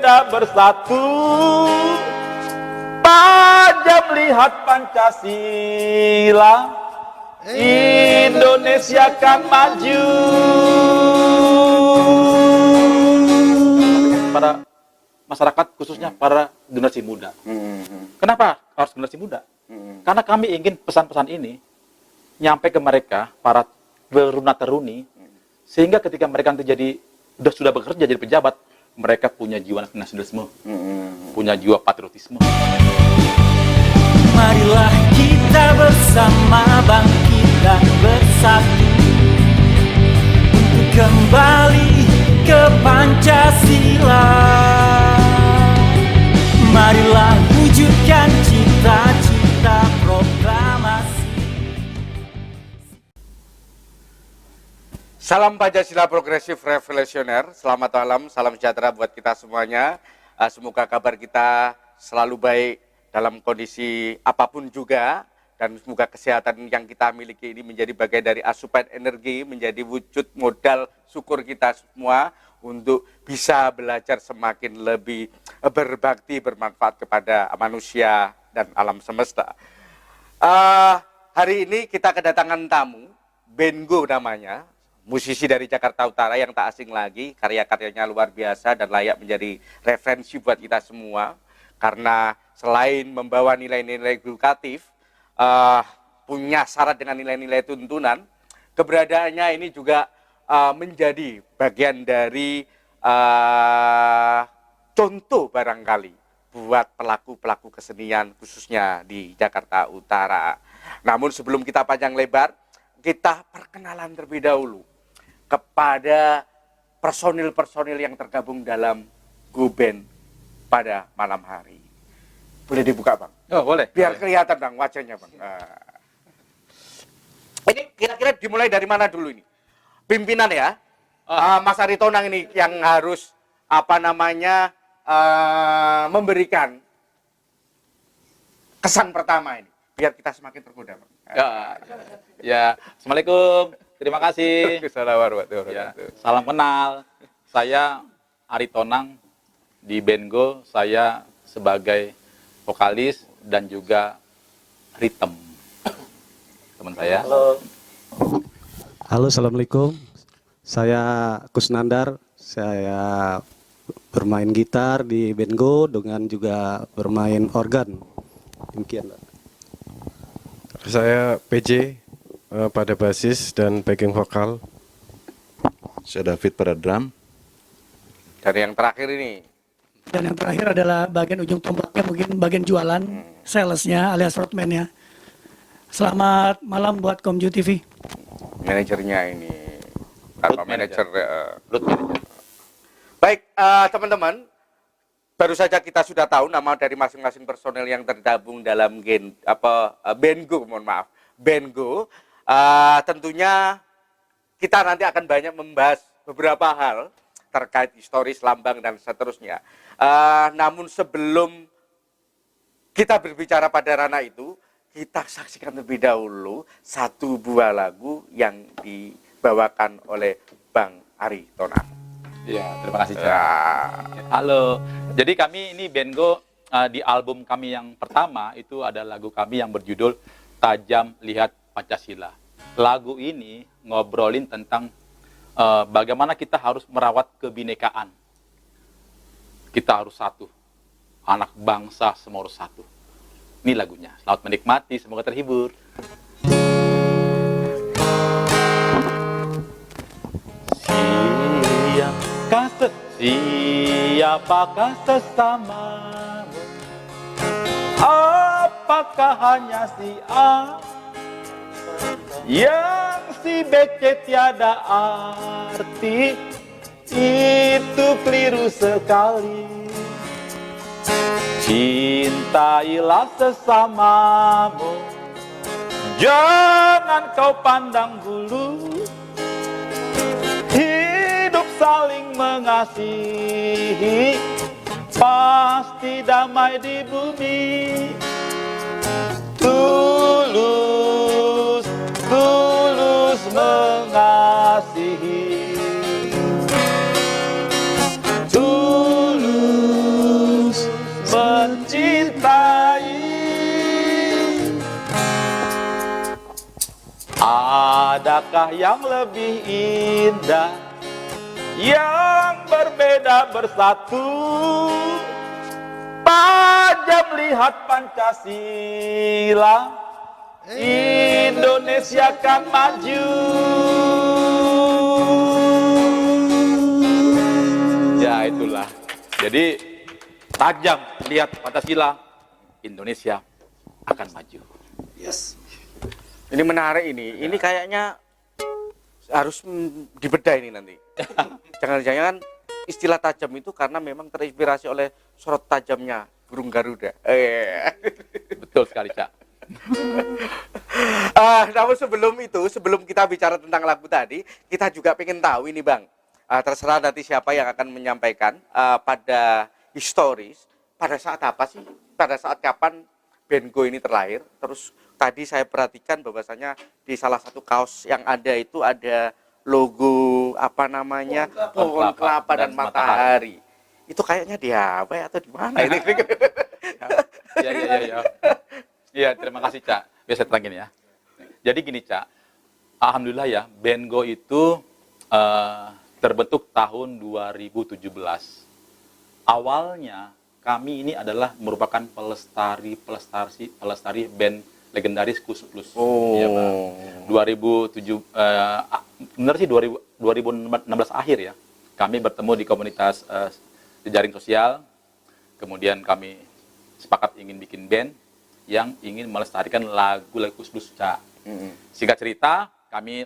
berbeda bersatu, tajam lihat Pancasila, Indonesia kan maju. Para masyarakat, khususnya para generasi muda. Kenapa harus generasi muda? Karena kami ingin pesan-pesan ini nyampe ke mereka, para teruna-teruni, sehingga ketika mereka nanti sudah bekerja jadi pejabat, mereka punya jiwa nasionalisme, punya jiwa patriotisme. Marilah kita bersama bangkit dan bersatu untuk kembali ke Pancasila. Marilah wujudkan cita-cita proklamasi. Salam Pancasila progresif revolusioner. Selamat malam, salam sejahtera buat kita semuanya. Semoga kabar kita selalu baik dalam kondisi apapun juga, dan semoga kesehatan yang kita miliki ini menjadi bagian dari asupan energi, menjadi wujud modal syukur kita semua untuk bisa belajar semakin lebih berbakti, bermanfaat kepada manusia dan alam semesta. Hari ini kita kedatangan tamu, Bengo namanya, musisi dari Jakarta Utara yang tak asing lagi, karya-karyanya luar biasa dan layak menjadi referensi buat kita semua. Karena selain membawa nilai-nilai edukatif, punya syarat dengan nilai-nilai tuntunan, keberadaannya ini juga menjadi bagian dari contoh barangkali buat pelaku-pelaku kesenian khususnya di Jakarta Utara. Namun sebelum kita panjang lebar, kita perkenalan terlebih dahulu kepada personil-personil yang tergabung dalam GoBand pada malam hari. Boleh dibuka, Bang? Oh, boleh. Biar kelihatan, Bang, wajahnya, Bang. Ini kira-kira dimulai dari mana dulu ini? Pimpinan ya? Mas Aritonang ini yang harus memberikan kesan pertama ini. Biar kita semakin tergoda, Bang. Ya, Assalamualaikum. Terima kasih. Ya, salam kenal. Saya Aritonang di Bengo. Saya sebagai vokalis dan juga ritme. Teman saya. Halo, assalamualaikum. Saya Kusnandar. Saya bermain gitar di Bengo dengan juga bermain organ. Demikian, Pak. Saya PJ pada basis dan backing vokal. Saya David pada drum. Dan yang terakhir ini. Dan yang terakhir adalah bagian ujung tombaknya, mungkin bagian jualan, salesnya alias roadman-nya. Selamat malam buat Komju TV. Manajernya ini. Road Manajer. Road manager. Baik, teman-teman. Baru saja kita sudah tahu nama dari masing-masing personel yang tergabung dalam Bengo, Bengo. Tentunya kita nanti akan banyak membahas beberapa hal terkait historis, lambang, dan seterusnya. Namun sebelum kita berbicara pada ranah itu, kita saksikan terlebih dahulu satu buah lagu yang dibawakan oleh Bang Aritonang. Ya, terima kasih. Halo. Jadi kami ini Bengo, di album kami yang pertama itu ada lagu kami yang berjudul Tajam Lihat Pancasila. Lagu ini ngobrolin tentang bagaimana kita harus merawat kebinekaan. Kita harus satu. Anak bangsa semua harus satu. Ini lagunya. Selamat menikmati, semoga terhibur. Siapakah sesamamu? Apakah hanya si A yang si B tiada arti? Itu keliru sekali. Cintailah sesamamu, jangan kau pandang bulu. Hidup saling mengasihi, pasti damai di bumi. Tulus, tulus mengasihi. Tulus. adakah yang lebih indah, yang berbeda bersatu, tajam lihat Pancasila, Indonesia kan maju. Ya itulah. Jadi tajam lihat Pancasila, Indonesia akan maju. Ini menarik ini. Ini kayaknya harus dibedah ini nanti. Jangan-jangan istilah tajam itu karena memang terinspirasi oleh sorot tajamnya burung Garuda. Betul sekali, Cak. Namun sebelum kita bicara tentang lagu tadi, kita juga pengen tahu ini Bang. Terserah nanti siapa yang akan menyampaikan pada historis, pada saat apa sih? Pada saat kapan Bengo ini terlahir? Terus tadi saya perhatikan bahwasanya di salah satu kaos yang ada itu ada logo apa namanya pohon kelapa dan matahari. Itu kayaknya di apa ya, atau di mana ini? Ya. Iya, terima kasih, Cak. Biar saya terangin ya. Jadi gini, Cak. Alhamdulillah ya, Bengo itu terbentuk tahun 2017. Awalnya kami ini adalah merupakan pelestari band legendaris Kus Plus. Ya, Bang. 2016 akhir ya. Kami bertemu di komunitas jejaring sosial. Kemudian kami sepakat ingin bikin band yang ingin melestarikan lagu-lagu Kus Plus, Cak. Singkat cerita, kami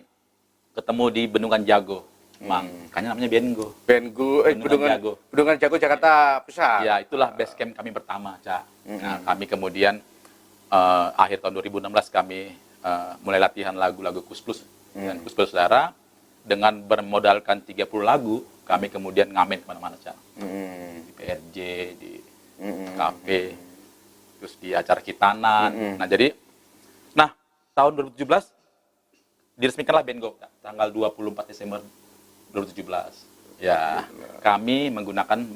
ketemu di Bendungan Jago. Makanya namanya Bengo. Bendungan Jago Jakarta Pusat. Ya, itulah base camp kami pertama, Cak. Nah, kami kemudian akhir tahun 2016 kami mulai latihan lagu-lagu Kus Plus dan Kus Plus Saudara. Dengan bermodalkan 30 lagu, kami kemudian ngamen kemana-mana, Cak. Di PRJ, di kafe, terus di acara Kitanan. Nah, tahun 2017 diresmikanlah Bengo, Cak, tanggal 24 Desember 2017. Ya, kami menggunakan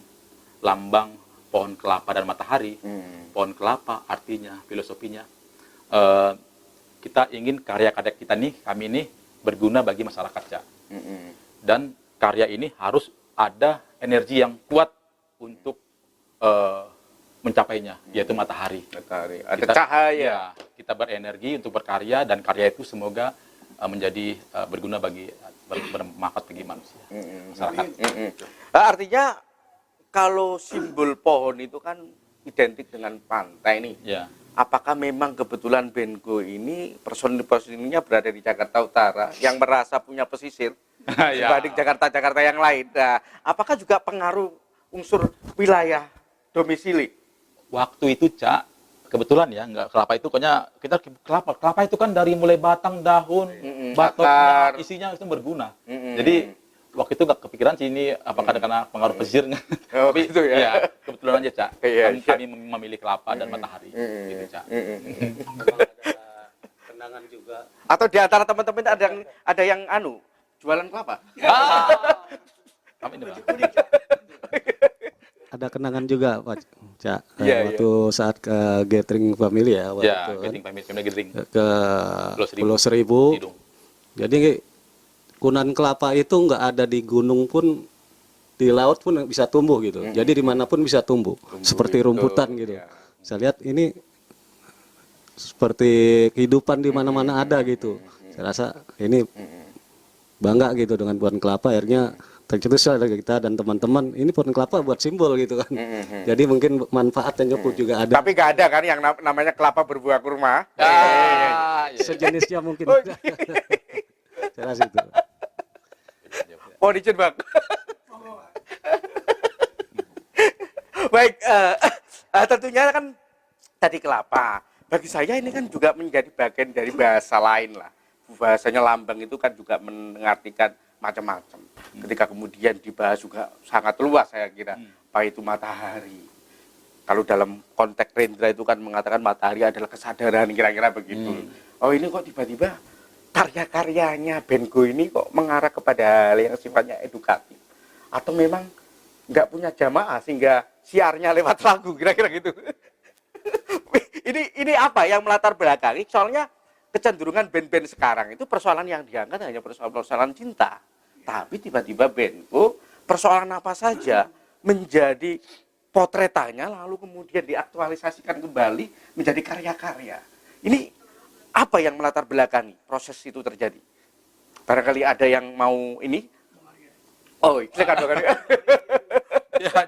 lambang pohon kelapa dan matahari. Pohon kelapa artinya, filosofinya, kita ingin karya-karya kita nih, kami ini berguna bagi masyarakat, Cak. Dan karya ini harus ada energi yang kuat untuk mencapainya, yaitu matahari. Ada cahaya. Kita berenergi untuk berkarya, dan karya itu semoga menjadi berguna bagi, bermanfaat bagi manusia, masyarakat. Artinya kalau simbol pohon itu kan identik dengan pantai nih. Ya. Apakah memang kebetulan Bengo ini personil-personilnya berada di Jakarta Utara yang merasa punya pesisir dibanding Jakarta-Jakarta yang lain? Nah, apakah juga pengaruh unsur wilayah domisili? Waktu itu, Cak, kebetulan ya, nggak kelapa itu, pokoknya kita kelapa itu kan dari mulai batang, daun, batoknya, isinya itu berguna. Jadi waktu itu nggak kepikiran sih ini apakah karena pengaruh pesisirnya. Tapi gitu ya. Ya, kebetulan aja, Cak. Kami memilih kelapa dan matahari, gitu, Cak. Kenangan juga. Atau di antara teman-teman ada yang jualan kelapa? Kami ini, Pak. Ada kenangan juga, Pak Cak. Iya, Waktu saat ke gathering family ya, waktu Ya, itu kan. family gathering. Ke Pulau Seribu. Tidung. Jadi kunan kelapa itu nggak ada di gunung pun, di laut pun bisa tumbuh gitu. Jadi dimanapun bisa tumbuh seperti rumputan gitu. Saya lihat ini seperti kehidupan di mana-mana ada gitu. Saya rasa ini bangga gitu dengan pohon kelapa. Akhirnya tercetus ada kita dan teman-teman, ini pohon kelapa buat simbol gitu kan. Jadi mungkin manfaat dan cukup juga ada. Tapi nggak ada kan yang namanya kelapa berbuah kurma? Sejenisnya mungkin. Saya rasa itu. Oh, dicet Bang. Baik, tentunya kan tadi kelapa. Bagi saya ini kan juga menjadi bagian dari bahasa lain lah. Bahasanya lambang itu kan juga mengartikan macam-macam. Ketika kemudian dibahas juga sangat luas saya kira. Apa itu matahari? Kalau dalam konteks Rendra itu kan mengatakan matahari adalah kesadaran, kira-kira begitu. Oh, ini kok tiba-tiba karya-karyanya Bengo ini kok mengarah kepada hal yang sifatnya edukatif, atau memang nggak punya jamaah sehingga siarnya lewat lagu, kira-kira gitu. ini apa yang melatar belakangi? Soalnya kecenderungan band-band sekarang itu persoalan yang diangkat hanya persoalan cinta. Tapi tiba-tiba Bengo persoalan apa saja menjadi potretannya lalu kemudian diaktualisasikan kembali menjadi karya-karya. Ini apa yang melatar belakangi proses itu terjadi? Barangkali ada yang mau ini? Oh, silakan dong. Ya,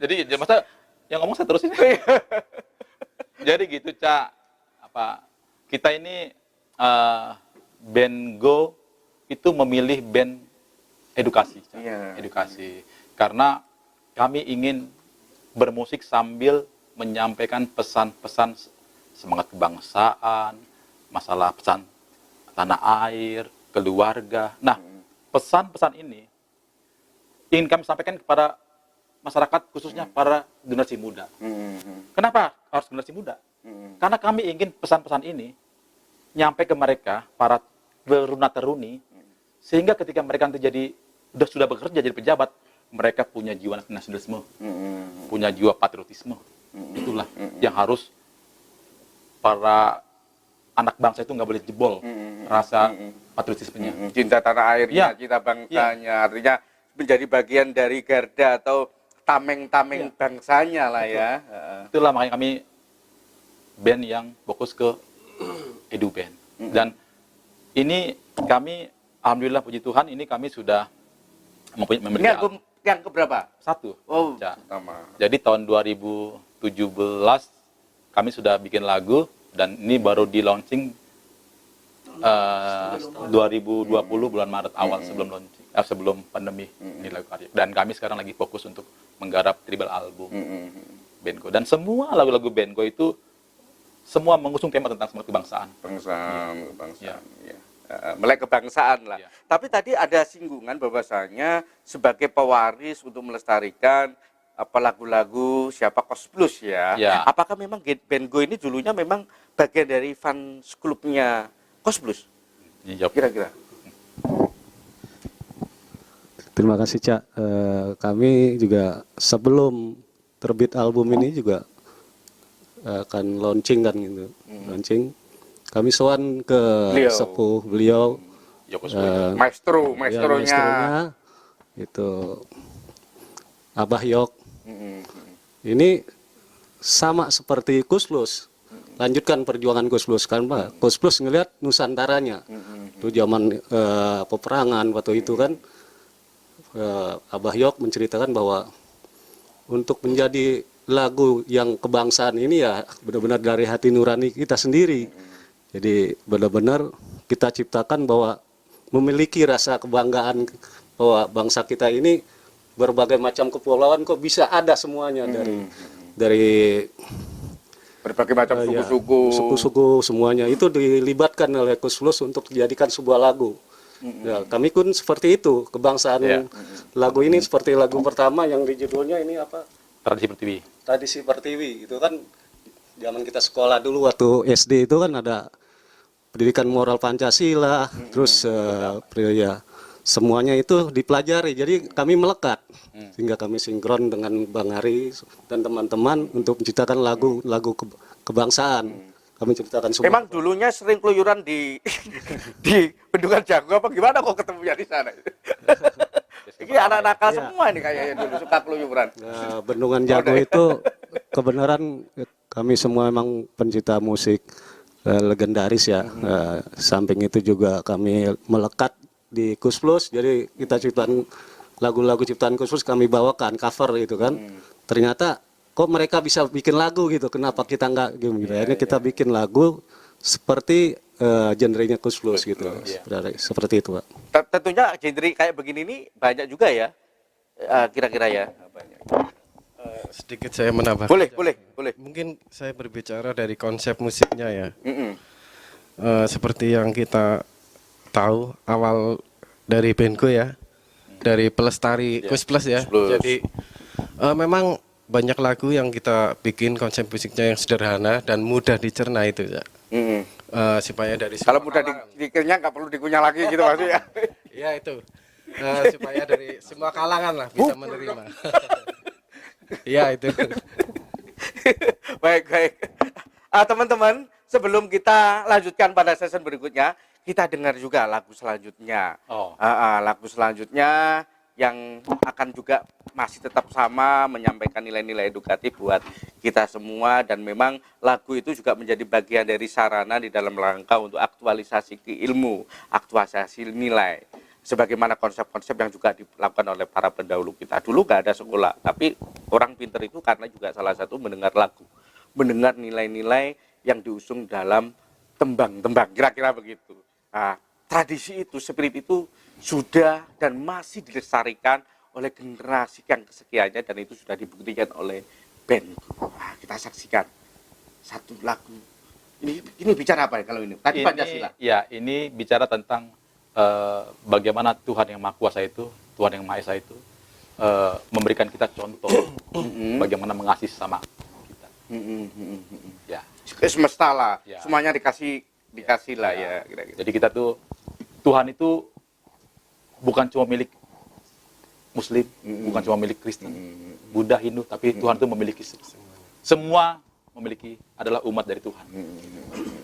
jadi masa yang ngomong saya terusin. Jadi gitu, Cak. Kita ini band Go itu memilih band edukasi, Cak. Edukasi. Karena kami ingin bermusik sambil menyampaikan pesan-pesan semangat kebangsaan, masalah pesan tanah air, keluarga. Nah, pesan-pesan ini ingin kami sampaikan kepada masyarakat, khususnya para generasi muda. Kenapa harus generasi muda? Karena kami ingin pesan-pesan ini nyampe ke mereka, para teruna-teruni, sehingga ketika mereka nanti sudah bekerja jadi pejabat, mereka punya jiwa nasionalisme, punya jiwa patriotisme. Itulah yang harus para anak bangsa itu nggak boleh jebol rasa patriotismenya. Cinta tanah airnya, Ya. cinta bangsanya, artinya menjadi bagian dari garda atau tameng-tameng bangsanya lah ya. Itulah makanya kami band yang fokus ke edu band. Dan ini kami, alhamdulillah puji Tuhan, ini kami sudah Ini memiliki album yang keberapa? satu. Oh, Ya. pertama. Jadi tahun 2017 kami sudah bikin lagu dan ini baru di launching 2020 bulan Maret awal sebelum pandemi ini lagu karya. Dan kami sekarang lagi fokus untuk menggarap triple album Bengo. Dan semua lagu-lagu Bengo itu semua mengusung tema tentang semangat kebangsaan. Kebangsaan. Ya. Melek kebangsaan lah. Ya. Tapi tadi ada singgungan bahwasanya sebagai pewaris untuk melestarikan apa lagu-lagu siapa Kos Plus ya. Ya. Apakah memang Bengo ini dulunya memang bagian dari fans klubnya Kos Plus? Ini jawab. Kira-kira. Terima kasih, Cak. Kami juga sebelum terbit album ini juga akan launching kan gitu. Launching. Kami sowan ke Beliau. sepuh beliau, Yoko Maestro, ya, maestronya. maestronya, itu Abah Yok. Ini sama seperti Kus Plus. Lanjutkan perjuangan Kus Plus kan, Pak. Kus Plus ngelihat Nusantaranya. Itu zaman peperangan waktu itu kan. Abah Yok menceritakan bahwa untuk menjadi lagu yang kebangsaan ini ya benar-benar dari hati nurani kita sendiri. Jadi benar-benar kita ciptakan bahwa memiliki rasa kebanggaan bahwa bangsa kita ini berbagai macam kepulauan kok bisa ada semuanya dari Berbagai macam ya, suku-suku. suku-suku semuanya itu dilibatkan oleh Kus Plus untuk dijadikan sebuah lagu. Ya, kami pun seperti itu kebangsaan lagu ini seperti lagu pertama yang di judulnya ini apa? Tradisi Pertiwi. Tradisi Pertiwi itu kan zaman kita sekolah dulu waktu SD itu kan ada pendidikan moral Pancasila, terus ya semuanya itu dipelajari. Jadi kami melekat sehingga kami sinkron dengan Bang Ari dan teman-teman untuk menciptakan lagu kebangsaan. Kami ceritakan semua. Memang dulunya sering keluyuran di di Bendungan Jago apa gimana kok ketemunya di sana? Ini anak nakal semua ini kayaknya dulu suka keluyuran. Bendungan Jago itu kebenaran kami semua memang pencinta musik legendaris ya. Samping itu juga kami melekat di Kus Plus. Jadi kita ciptaan lagu-lagu ciptaan Kus Plus kami bawakan cover gitu kan. Ternyata kok mereka bisa bikin lagu gitu, kenapa kita enggak gitu. Akhirnya kita bikin lagu seperti genrenya Kus Plus gitu. Seperti itu, Pak. Tentunya genre kayak begini ini banyak juga ya. Kira-kira ya. Sedikit saya menambahkan. Boleh. Mungkin saya berbicara dari konsep musiknya ya. Seperti yang kita tahu awal dari Bengo ya, dari pelestari Kus Plus ya. Jadi memang banyak lagu yang kita bikin konsep musiknya yang sederhana dan mudah dicerna itu ya. Supaya dari Kalau mudah dikirnya nggak perlu dikunyah lagi gitu maksudnya. Iya itu. Supaya dari semua kalangan lah bisa menerima. Iya itu. Baik. Teman-teman, sebelum kita lanjutkan pada season berikutnya, kita dengar juga lagu selanjutnya. Oh. Lagu selanjutnya yang akan juga masih tetap sama menyampaikan nilai-nilai edukatif buat kita semua, dan memang lagu itu juga menjadi bagian dari sarana di dalam rangka untuk aktualisasi ilmu, aktualisasi nilai. Sebagaimana konsep-konsep yang juga dilakukan oleh para pendahulu kita. Dulu nggak ada sekolah, tapi orang pinter itu karena juga salah satu mendengar lagu, mendengar nilai-nilai yang diusung dalam tembang-tembang, kira-kira begitu. Nah, tradisi itu, spirit itu sudah dan masih dilestarikan oleh generasi yang kesekiannya, dan itu sudah dibuktikan oleh band. Nah, kita saksikan satu lagu. Ini bicara apa ya kalau ini? Tadi Pancasila. Ya, ini bicara tentang bagaimana Tuhan yang Maha Kuasa itu, Tuhan yang Maha Esa itu memberikan kita contoh bagaimana mengasihi sama kita. Ya. Semesta lah, Ya. semuanya dikasih lah ya. Kira-kira. Jadi kita tuh, Tuhan itu bukan cuma milik Muslim, bukan cuma milik Kristen, Buddha, Hindu, tapi Tuhan itu memiliki semua, memiliki adalah umat dari Tuhan.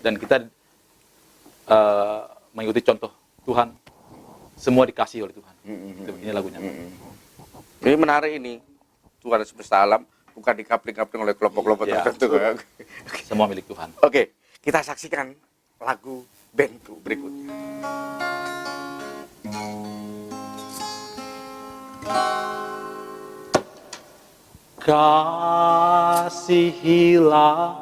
Dan kita mengikuti contoh Tuhan, semua dikasih oleh Tuhan. Ini lagunya. Ini menarik ini. Tuhan semesta alam bukan dikapling-kapling oleh kelompok-kelompok Ya. tertentu. Semua milik Tuhan. Oke, kita saksikan lagu Benku berikutnya. Kasihilah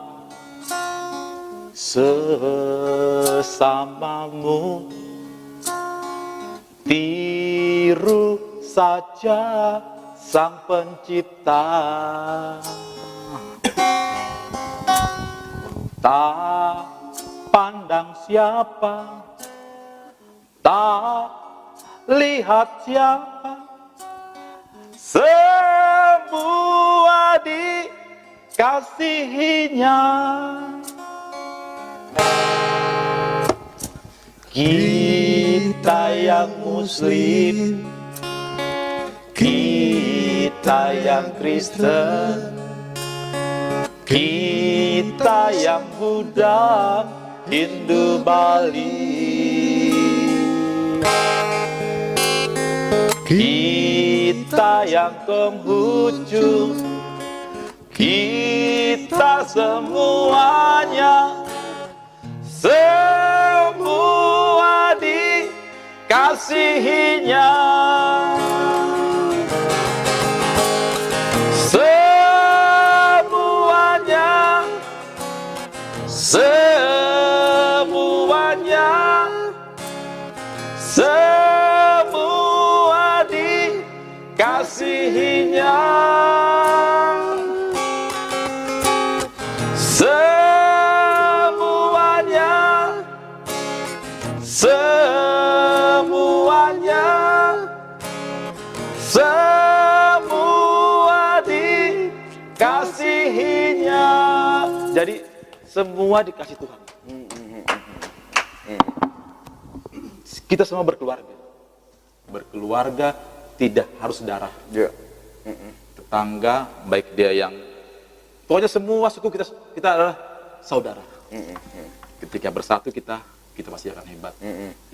sesamamu, tiru saja Sang Pencipta. Tak pandang siapa, tak lihat siapa, semua dikasihinya. Kita yang Muslim, kita yang Kristen, kita yang Buddha, Hindu, Bali, kita yang Konghucu, kita semuanya, semua dikasihinya. Semuanya, semua dikasihinya. Semuanya, semuanya, semua dikasihinya. Jadi semua dikasih Tuhan. Kita semua berkeluarga. Berkeluarga tidak harus darah. Ya. Tetangga, baik dia yang, pokoknya semua suku kita adalah saudara. Ketika bersatu kita pasti akan hebat.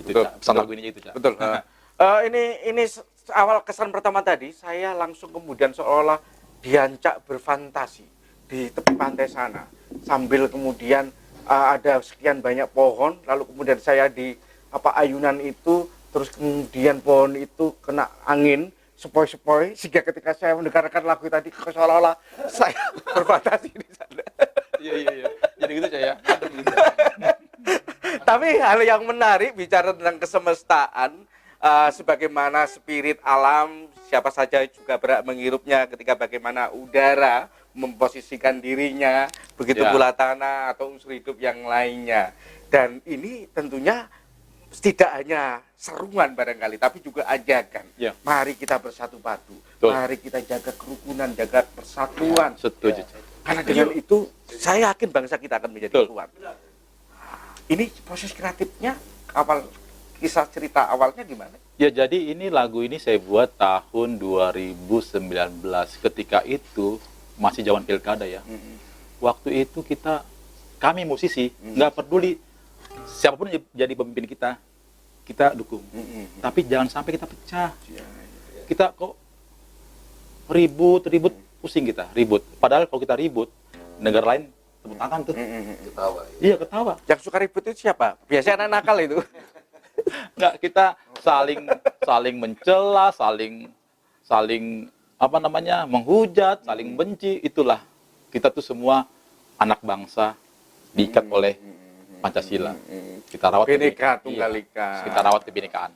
Itu Betul, pesan lagu ini itu, Cak. Betul. Ini awal kesan pertama tadi, saya langsung kemudian seolah diancak berfantasi di tepi pantai sana, sambil kemudian ada sekian banyak pohon, lalu kemudian saya di ayunan itu, terus kemudian pohon itu kena angin sepoi-sepoi, sehingga ketika saya mendengarkan lagu tadi seolah-olah saya berfantasi di sana. Iya. Jadi gitu, Cak, ya. Tapi hal yang menarik bicara tentang kesemestaan, sebagaimana spirit alam, siapa saja juga berhak menghirupnya, ketika bagaimana udara memposisikan dirinya, begitu Ya. pula tanah atau unsur hidup yang lainnya. Dan ini tentunya tidak hanya seruan barangkali, tapi juga ajakan. Ya. Mari kita bersatu padu, Betul. mari kita jaga kerukunan, jaga persatuan. Setuju, Cak. Karena dengan itu, saya yakin bangsa kita akan menjadi Betul. kuat. Ini proses kreatifnya, kisah cerita awalnya gimana? Ya, jadi ini lagu ini saya buat tahun 2019. Ketika itu masih zaman pilkada ya. Waktu itu kita kami musisi nggak peduli siapapun jadi pemimpin kita dukung. Tapi jangan sampai kita pecah. Kita kok ribut pusing kita ribut. Padahal kalau kita ribut negara lain tepuk tangan tuh. Ketawa. Iya ketawa. Yang suka ribut itu siapa? Biasanya anak nakal itu. Nggak, kita saling mencela, saling apa namanya menghujat, saling benci. Itulah kita tuh semua anak bangsa diikat oleh Pancasila. Kita rawat Bhinneka Tunggal Ika. Kita rawat kebinekaan.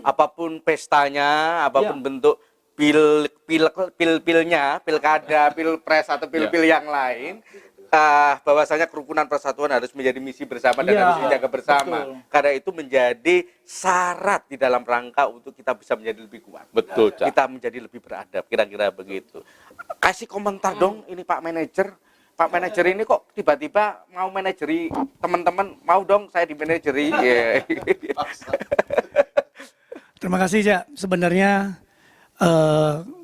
Apapun pestanya, apapun bentuk pilnya, pilkada, pilpres atau pil-pil yang lain, bahwasanya kerukunan persatuan harus menjadi misi bersama dan harus dijaga bersama. Betul. Karena itu menjadi syarat di dalam rangka untuk kita bisa menjadi lebih kuat. Betul, Cak. Kita menjadi lebih beradab, kira-kira begitu. Kasih komentar dong, ini Pak Manajer. Pak Manajer ini kok tiba-tiba mau manajeri teman-teman, mau dong saya dimanajeri. Yeah. Terima kasih, Cak. Sebenarnya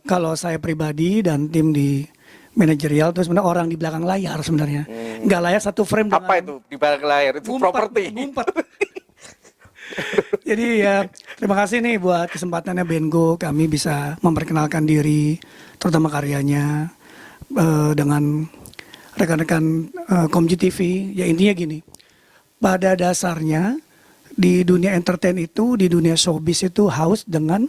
kalau saya pribadi dan tim di manajerial itu sebenarnya orang di belakang layar sebenarnya. Nggak layar satu frame dengan Apa itu di belakang layar? Itu properti. ngumpet. Jadi ya terima kasih nih buat kesempatannya Bengo, kami bisa memperkenalkan diri, terutama karyanya dengan rekan-rekan Komji TV. Ya intinya gini, pada dasarnya di dunia entertain itu, di dunia showbiz itu haus dengan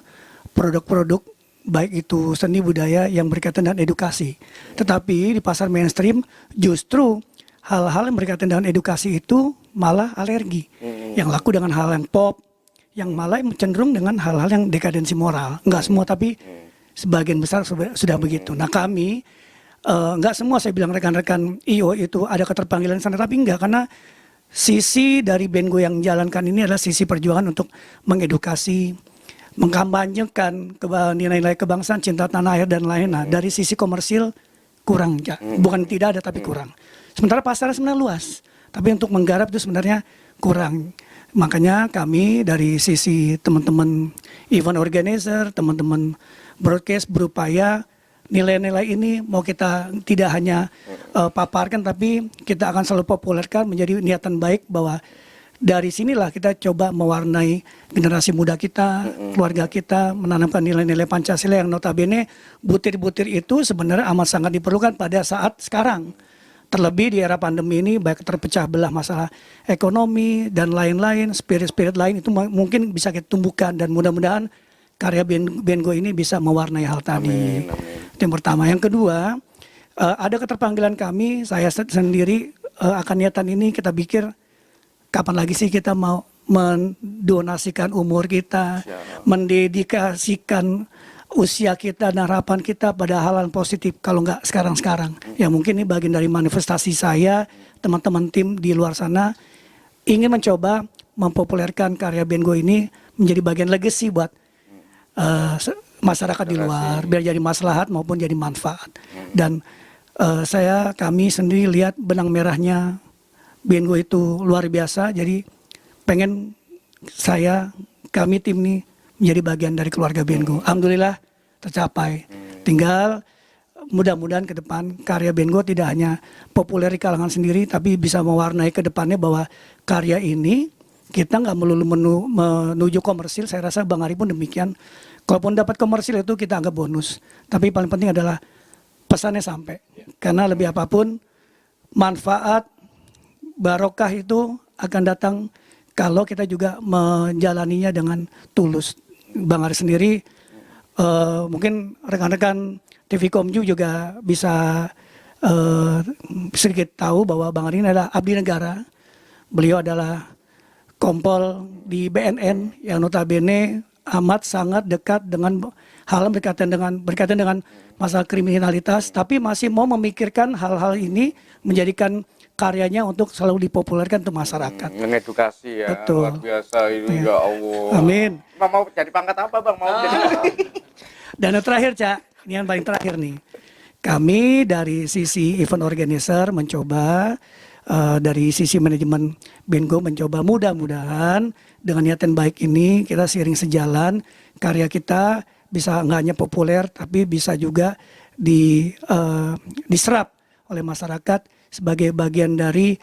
produk-produk baik itu seni budaya yang berkaitan dengan edukasi. Tetapi di pasar mainstream justru hal-hal yang berkaitan dengan edukasi itu malah alergi. Yang laku dengan hal yang pop, yang malah cenderung dengan hal-hal yang dekadensi moral. Enggak semua tapi sebagian besar sudah begitu. Nah kami enggak semua saya bilang rekan-rekan IO itu ada keterpanggilan sana, tapi enggak, karena sisi dari Bengo yang menjalankan ini adalah sisi perjuangan untuk mengedukasi, mengkampanyekan nilai-nilai kebangsaan, cinta tanah air dan lain. Nah, dari sisi komersil kurang, ya. Bukan tidak ada tapi kurang. Sementara pasarnya sebenarnya luas, tapi untuk menggarap itu sebenarnya kurang. Makanya kami dari sisi teman-teman event organizer, teman-teman broadcast berupaya nilai-nilai ini mau kita tidak hanya paparkan, tapi kita akan selalu populerkan menjadi niatan baik bahwa dari sinilah kita coba mewarnai generasi muda kita, keluarga kita, menanamkan nilai-nilai Pancasila yang notabene butir-butir itu sebenarnya amat sangat diperlukan pada saat sekarang. Terlebih di era pandemi ini, baik terpecah belah masalah ekonomi dan lain-lain, spirit-spirit lain itu mungkin bisa kita tumbuhkan, dan mudah-mudahan karya Bengo ini bisa mewarnai hal tadi. Itu yang pertama. Yang kedua, ada keterpanggilan kami, saya sendiri akan niatan ini kita pikir, kapan lagi sih kita mau mendonasikan umur kita, mendedikasikan usia kita dan harapan kita pada hal-hal positif, kalau nggak sekarang-sekarang. Ya mungkin ini bagian dari manifestasi saya, teman-teman tim di luar sana ingin mencoba mempopulerkan karya Bengo ini menjadi bagian legacy buat masyarakat di luar, biar jadi maslahat maupun jadi manfaat. Dan kami sendiri lihat benang merahnya Bengo itu luar biasa, jadi pengen kami tim ini menjadi bagian dari keluarga Bengo. Alhamdulillah tercapai. Tinggal mudah-mudahan ke depan karya Bengo tidak hanya populer di kalangan sendiri, tapi bisa mewarnai ke depannya bahwa karya ini kita nggak melulu menuju komersil. Saya rasa Bang Ari pun demikian. Kalaupun dapat komersil itu kita anggap bonus. Tapi paling penting adalah pesannya sampai. Karena lebih apapun manfaat barokah itu akan datang kalau kita juga menjalaninya dengan tulus. Bang Ari sendiri, mungkin rekan-rekan TV Komju juga bisa sedikit tahu bahwa Bang Ari ini adalah abdi negara. Beliau adalah kompol di BNN yang notabene amat sangat dekat dengan hal berkaitan dengan masalah kriminalitas, tapi masih mau memikirkan hal-hal ini, menjadikan karyanya untuk selalu dipopulerkan untuk masyarakat. Mengedukasi ya. Betul. Luar biasa ini, ya Allah. Amin. Mau jadi pangkat apa Bang? Mau jadi Dan yang terakhir, Cak, ini yang paling terakhir nih. Kami dari sisi event organizer mencoba, dari sisi manajemen Bengo mencoba, mudah-mudahan dengan niatan baik ini kita seiring sejalan, karya kita bisa nggak hanya populer tapi bisa juga diserap oleh masyarakat sebagai bagian dari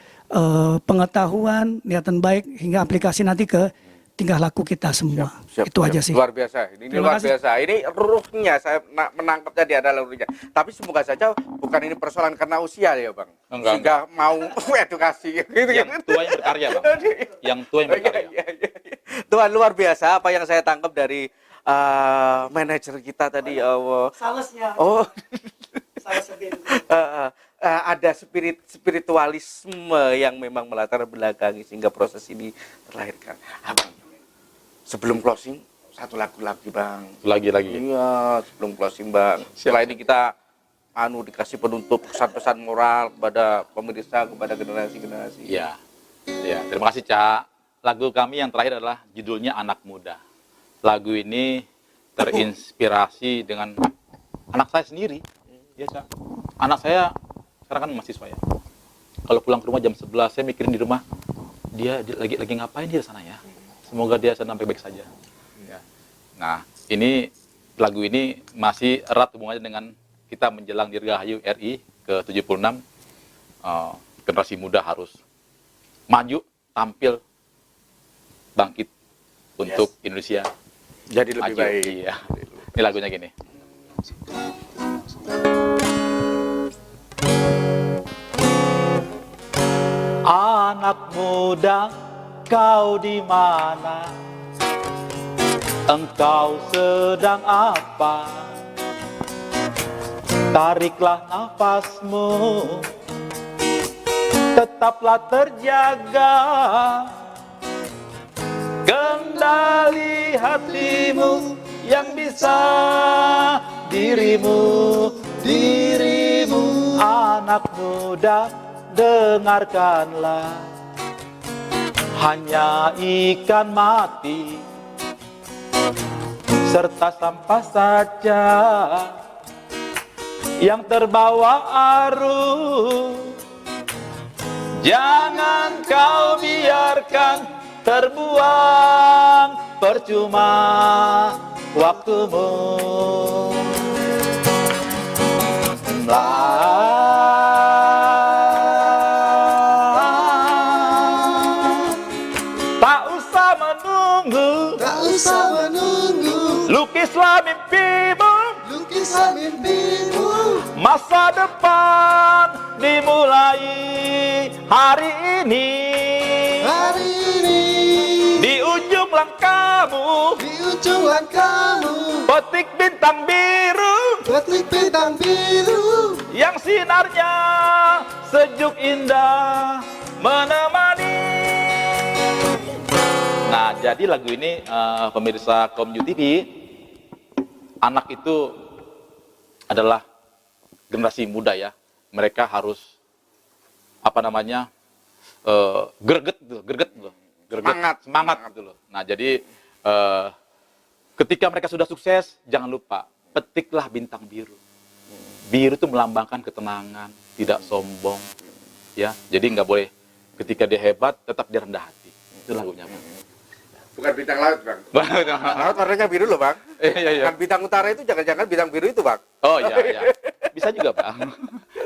pengetahuan, niatan baik hingga aplikasi nanti ke tingkah laku kita semua. Itu aja sih. Luar biasa. Ini Terima luar kasih. biasa. Ini ruhnya saya menangkapnya di adalah ruhnya. Tapi semoga saja bukan ini persoalan karena usia ya, Bang. Enggak, Sehingga mau edukasi gitu. Yang tua yang berkarya, Bang. Yang tua yang berkarya. Iya. Tuhan, luar biasa apa yang saya tangkap dari manajer kita tadi. Salesnya. Oh. Ada spiritualisme yang memang melatar belakangi sehingga proses ini terlahirkan. Abang, sebelum closing satu lagu lagi, Bang. Lagi. Iya, sebelum closing, Bang. Setelah ini kita dikasih penutup pesan-pesan moral kepada pemirsa, kepada generasi-generasi. Iya. Ya, terima kasih, Cak. Lagu kami yang terakhir adalah judulnya Anak Muda. Lagu ini terinspirasi dengan anak saya sendiri. Ya, Cak. Anak saya sekarang kan mahasiswa ya. Kalau pulang ke rumah jam 11, saya mikirin di rumah, dia lagi ngapain dia di sana ya. Semoga dia sana baik-baik saja. Ya. Nah, lagu ini masih erat hubungannya dengan kita menjelang Dirgahayu RI ke-76. Generasi muda harus maju, tampil, bangkit untuk Indonesia. Jadi lebih maju. baik. Iya. Ini lagunya gini. Anak muda, kau di mana? Engkau sedang apa? Tariklah nafasmu, tetaplah terjaga. Kendali hatimu yang bisa dirimu anak muda, dengarkanlah, hanya ikan mati serta sampah saja yang terbawa arus. Jangan kau biarkan terbuang percuma waktumu. Tak usah menunggu, lukislah mimpimu, masa depan dimulai hari ini. Di ujung langkahmu, petik bintang biru, yang sinarnya sejuk indah menemani. Nah, jadi lagu ini pemirsa Komju TV, anak itu adalah generasi muda ya. Mereka harus greget gitu. Semangat gitu loh. Nah, jadi ketika mereka sudah sukses, jangan lupa petiklah bintang biru. Biru itu melambangkan ketenangan, tidak sombong, ya. Jadi nggak boleh ketika dia hebat, tetap dia rendah hati. Itu lagunya, Bang. Bukan bintang laut, Bang. Laut warnanya biru loh, Bang. Iya. Kan bintang utara itu jangan-jangan bintang biru itu, Bang. Oh iya. Bisa juga, Bang.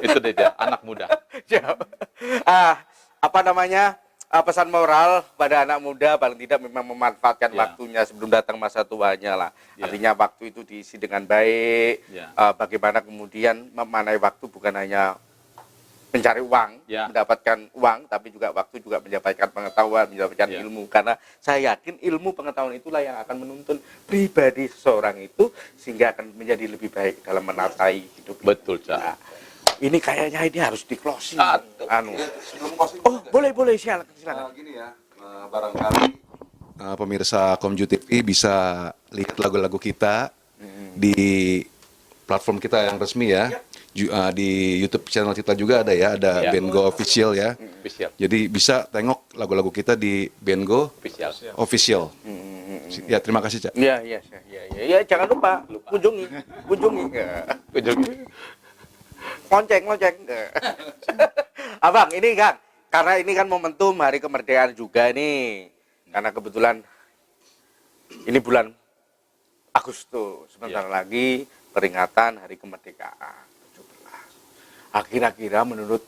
Itu dia, anak muda. Pesan moral pada anak muda paling tidak memang memanfaatkan Ya. waktunya sebelum datang masa tuanya lah. Ya. Artinya waktu itu diisi dengan baik. Ya. Bagaimana kemudian memanai waktu bukan hanya mencari uang, Ya. mendapatkan uang, tapi juga waktu juga mendapatkan pengetahuan, mendapatkan Ya. ilmu. Karena saya yakin ilmu pengetahuan itulah yang akan menuntun pribadi seseorang itu sehingga akan menjadi lebih baik dalam menatai hidup. Betul, Cak. Nah, ini kayaknya ini harus di closing. Sebelum closing Oh, boleh silakan. gini ya, barangkali pemirsa Komju TV bisa lihat lagu-lagu kita di platform kita yang resmi ya. Di YouTube channel kita juga ada ya, ada Ya. Bengo Official ya. Official. Jadi bisa tengok lagu-lagu kita di Bengo Official. Official. Ya, terima kasih, Cak. Iya, jangan lupa kunjungi. Lonceng. Abang, ini Kang, karena ini kan momentum hari kemerdekaan juga nih. Karena kebetulan ini bulan Agustus, sebentar lagi peringatan hari kemerdekaan 17. Kira-kira menurut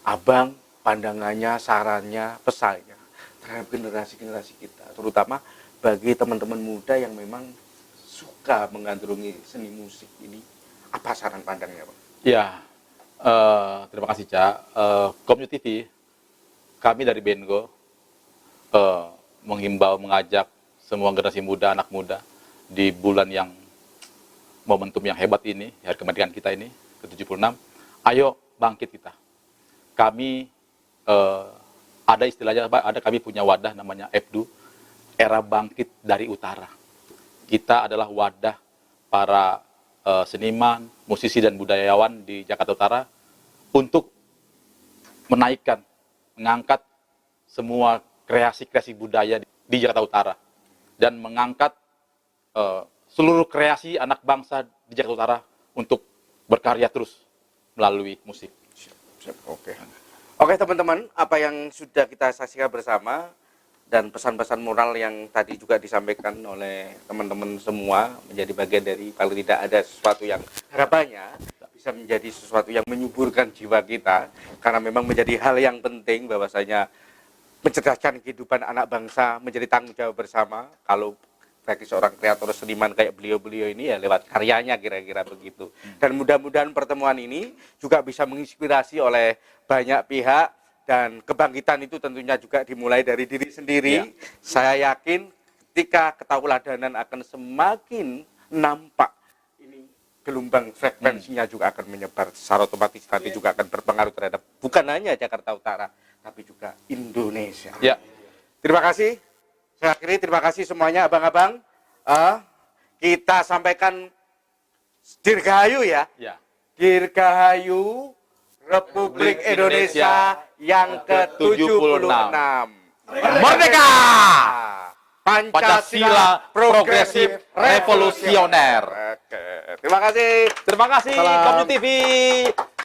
Abang, pandangannya, sarannya, pesannya terhadap generasi-generasi kita, terutama bagi teman-teman muda yang memang suka menggandrungi seni musik ini, apa saran pandangnya, Bang? Ya, terima kasih Cak. Komju TV, kami dari Bengo menghimbau, mengajak semua generasi muda, anak muda di bulan yang momentum yang hebat ini, hari kemerdekaan kita ini, ke-76, ayo bangkit kita. Kami ada istilahnya, kami punya wadah namanya EBDU, Era Bangkit dari Utara. Kita adalah wadah para seniman, musisi dan budayawan di Jakarta Utara untuk menaikkan, mengangkat semua kreasi-kreasi budaya di Jakarta Utara dan mengangkat seluruh kreasi anak bangsa di Jakarta Utara untuk berkarya terus melalui musik. Oke teman-teman, apa yang sudah kita saksikan bersama dan pesan-pesan moral yang tadi juga disampaikan oleh teman-teman semua menjadi bagian dari, paling tidak ada sesuatu yang harapannya bisa menjadi sesuatu yang menyuburkan jiwa kita, karena memang menjadi hal yang penting bahwasanya mencerdaskan kehidupan anak bangsa menjadi tanggung jawab bersama. Kalau bagi seorang kreator seniman kayak beliau-beliau ini ya lewat karyanya, kira-kira begitu. Dan mudah-mudahan pertemuan ini juga bisa menginspirasi oleh banyak pihak, dan kebangkitan itu tentunya juga dimulai dari diri sendiri. Ya. Saya yakin ketika ketauladanan akan semakin nampak, ini gelombang frekuensinya juga akan menyebar secara otomatis, nanti juga akan berpengaruh terhadap bukan hanya Jakarta Utara tapi juga Indonesia. Ya. Terima kasih. Saya akhiri, terima kasih semuanya abang-abang. Kita sampaikan Dirgahayu ya. Ya. Dirgahayu Republik Indonesia yang ke-76. Merdeka! Pancasila progresif revolusioner. Oke. Terima kasih. Terima kasih, Salam. Komju TV.